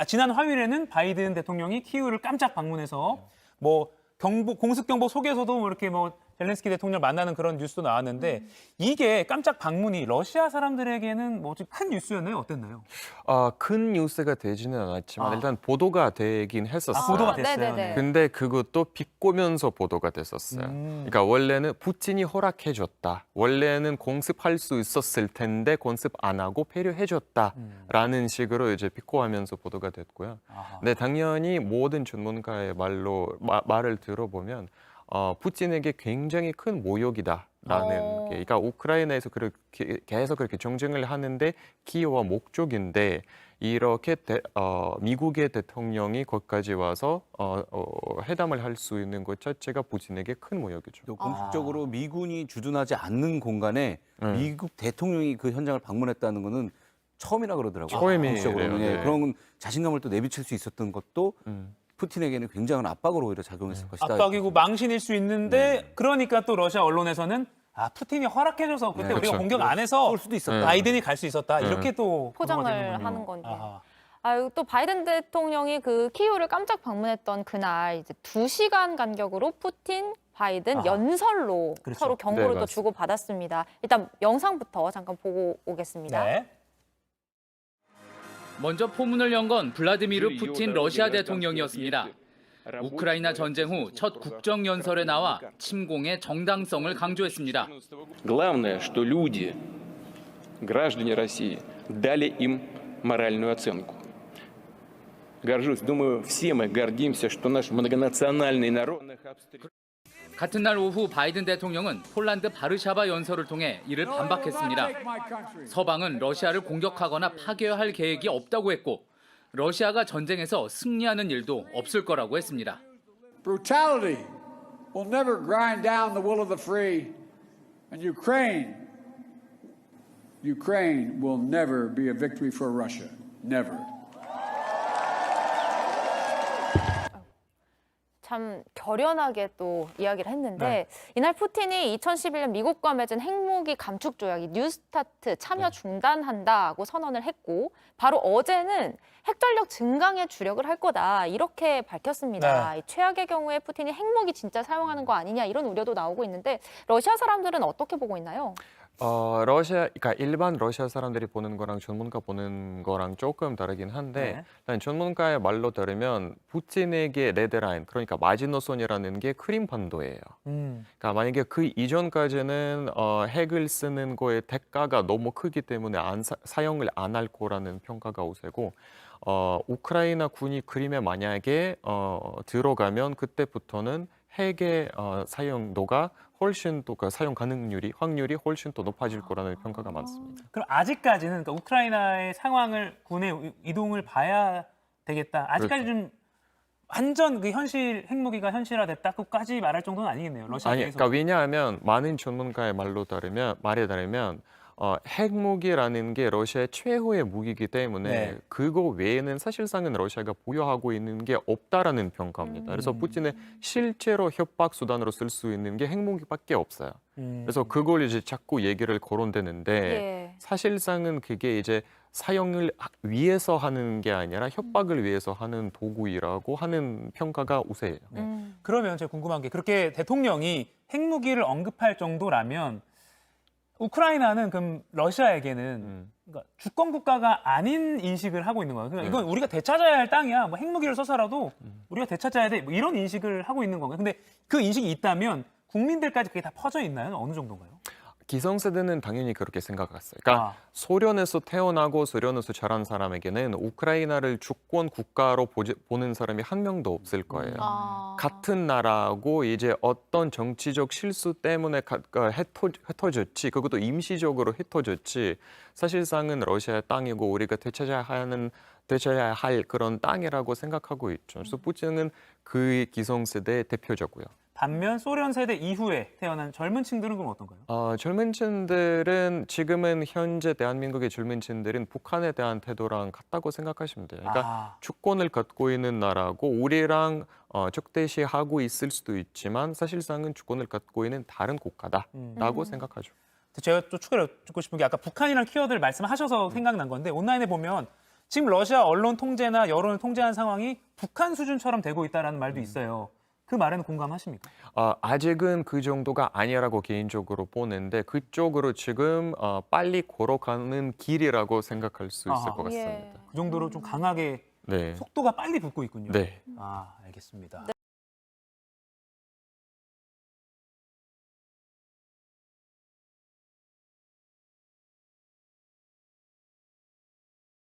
지난 화요일에는 바이든 대통령이 키이우를 깜짝 방문해서 뭐 공습 경보 속에서도 뭐 이렇게 뭐 젤렌스키 대통령 만나는 그런 뉴스도 나왔는데 이게 깜짝 방문이 러시아 사람들에게는 뭐 좀 큰 뉴스였나요? 어땠나요? 큰 뉴스가 되지는 않았지만 일단 보도가 되긴 했었어요. 보도가 됐어요. 네네네. 네. 근데 그것도 비꼬면서 보도가 됐었어요. 그러니까 원래는 푸틴이 허락해줬다. 원래는 공습할 수 있었을 텐데 공습 안 하고 배려해줬다라는 식으로 이제 비꼬하면서 보도가 됐고요. 근데 당연히 모든 전문가의 말을 들어보면 푸틴에게 굉장히 큰 모욕이다라는 게, 그러니까 우크라이나에서 그렇게 계속 그렇게 정쟁을 하는데 키이우와 목적인데 이렇게 미국의 대통령이 거기까지 와서 회담을 할 수 있는 것 자체가 푸틴에게 큰 모욕이죠. 공식적으로 미군이 주둔하지 않는 공간에 미국 대통령이 그 현장을 방문했다는 거는 처음이라 그러더라고요. 처음이래요. 공식적으로. 네. 그런 자신감을 또 내비칠 수 있었던 것도 푸틴에게는 굉장한 압박으로 오히려 작용했을 것이다. 압박이고 망신일 수 있는데 그러니까 또 러시아 언론에서는 푸틴이 허락해줘서 그때 우리가 그렇죠. 공격 안 해서 쏠 수도 있었다. 바이든이 갈 수 있었다. 이렇게 또 포장을 보도가 되는군요. 하는 건데. 아하. 또 바이든 대통령이 그 키이우를 깜짝 방문했던 그날 이제 2시간 간격으로 푸틴, 바이든 연설로 그렇죠. 서로 경고를 네, 또 맞습니다. 주고받았습니다. 일단 영상부터 잠깐 보고 오겠습니다. 네. 먼저 포문을 연 건 블라디미르 푸틴 러시아 대통령이었습니다. 우크라이나 전쟁 후 첫 국정연설에 나와 침공의 정당성을 강조했습니다. Главное, что люди, граждане России, дали им моральную оценку. Горжусь, думаю, все мы гордимся, что наш многонациональный народ... 같은 날 오후 바이든 대통령은 폴란드 바르샤바 연설을 통해 이를 반박했습니다. 서방은 러시아를 공격하거나 파괴해야 할 계획이 없다고 했고 러시아가 전쟁에서 승리하는 일도 없을 거라고 했습니다. Brutality will never grind down the will of the free, and Ukraine will never be a victory for Russia. Never. 참 결연하게 또 이야기를 했는데 네. 이날 푸틴이 2011년 미국과 맺은 핵무기 감축 조약이 뉴스타트 참여 중단한다고 선언을 했고 바로 어제는 핵전력 증강에 주력을 할 거다 이렇게 밝혔습니다. 이 최악의 경우에 푸틴이 핵무기 진짜 사용하는 거 아니냐 이런 우려도 나오고 있는데 러시아 사람들은 어떻게 보고 있나요? 그러니까 일반 러시아 사람들이 보는 거랑 전문가 보는 거랑 조금 다르긴 한데 일단 전문가의 말로 들으면 푸틴에게 레드라인, 그러니까 마지노선이라는 게 크림반도예요. 그러니까 만약에 그 이전까지는 핵을 쓰는 거의 대가가 너무 크기 때문에 사용을 안 할 거라는 평가가 우세고 우크라이나 군이 크림에 만약에 들어가면 그때부터는 핵의 사용도가 훨씬 또 그 사용 확률이 훨씬 더 높아질 거라는 평가가 많습니다. 그럼 아직까지는 그러니까 우크라이나의 상황을 군의 이동을 봐야 되겠다. 아직까지 그렇죠. 좀 완전 그 핵무기가 현실화됐다고까지 말할 정도는 아니겠네요. 러시아에서. 그러니까 왜냐하면 많은 전문가의 말에 따르면 핵무기라는 게 러시아의 최후의 무기이기 때문에 그거 외에는 사실상은 러시아가 보유하고 있는 게 없다라는 평가입니다. 그래서 푸틴은 실제로 협박 수단으로 쓸 수 있는 게 핵무기밖에 없어요. 그래서 그걸 이제 자꾸 얘기를 거론되는데 사실상은 그게 이제 사용을 위해서 하는 게 아니라 협박을 위해서 하는 도구이라고 하는 평가가 우세해요. 그러면 제가 궁금한 게 그렇게 대통령이 핵무기를 언급할 정도라면 우크라이나는 그럼 러시아에게는 그러니까 주권 국가가 아닌 인식을 하고 있는 거예요. 그러니까 이건 우리가 되찾아야 할 땅이야. 뭐 핵무기를 써서라도 우리가 되찾아야 돼. 뭐 이런 인식을 하고 있는 건가요? 근데 그 인식이 있다면 국민들까지 그게 다 퍼져 있나요? 어느 정도인가요? 기성세대는 당연히 그렇게 생각했어요. 그러니까 소련에서 태어나고 소련에서 자란 사람에게는 우크라이나를 주권 국가로 보는 사람이 한 명도 없을 거예요. 같은 나라하고 이제 어떤 정치적 실수 때문에 흩어졌지, 그것도 임시적으로 흩어졌지, 사실상은 러시아의 땅이고 우리가 되찾아야 할 그런 땅이라고 생각하고 있죠. 그래서 푸틴은 그 기성세대의 대표적이고요. 반면 소련 세대 이후에 태어난 젊은 층들은 그럼 어떤가요? 젊은 층들은 지금은 현재 대한민국의 젊은 층들은 북한에 대한 태도랑 같다고 생각하시면 돼요. 그러니까 주권을 갖고 있는 나라고 우리랑 적대시하고 있을 수도 있지만 사실상은 주권을 갖고 있는 다른 국가다라고 생각하죠. 제가 또 추가로 듣고 싶은 게 아까 북한이랑 키워드를 말씀하셔서 생각난 건데 온라인에 보면 지금 러시아 언론 통제나 여론을 통제하는 상황이 북한 수준처럼 되고 있다는 말도 있어요. 그 말에는 공감하십니까? 아직은 그 정도가 아니라고 개인적으로 보는데 그쪽으로 지금 빨리 걸어가는 길이라고 생각할 수 있을 아하. 것 같습니다. 예. 그 정도로 좀 강하게 네. 속도가 빨리 붙고 있군요. 네. 아, 알겠습니다.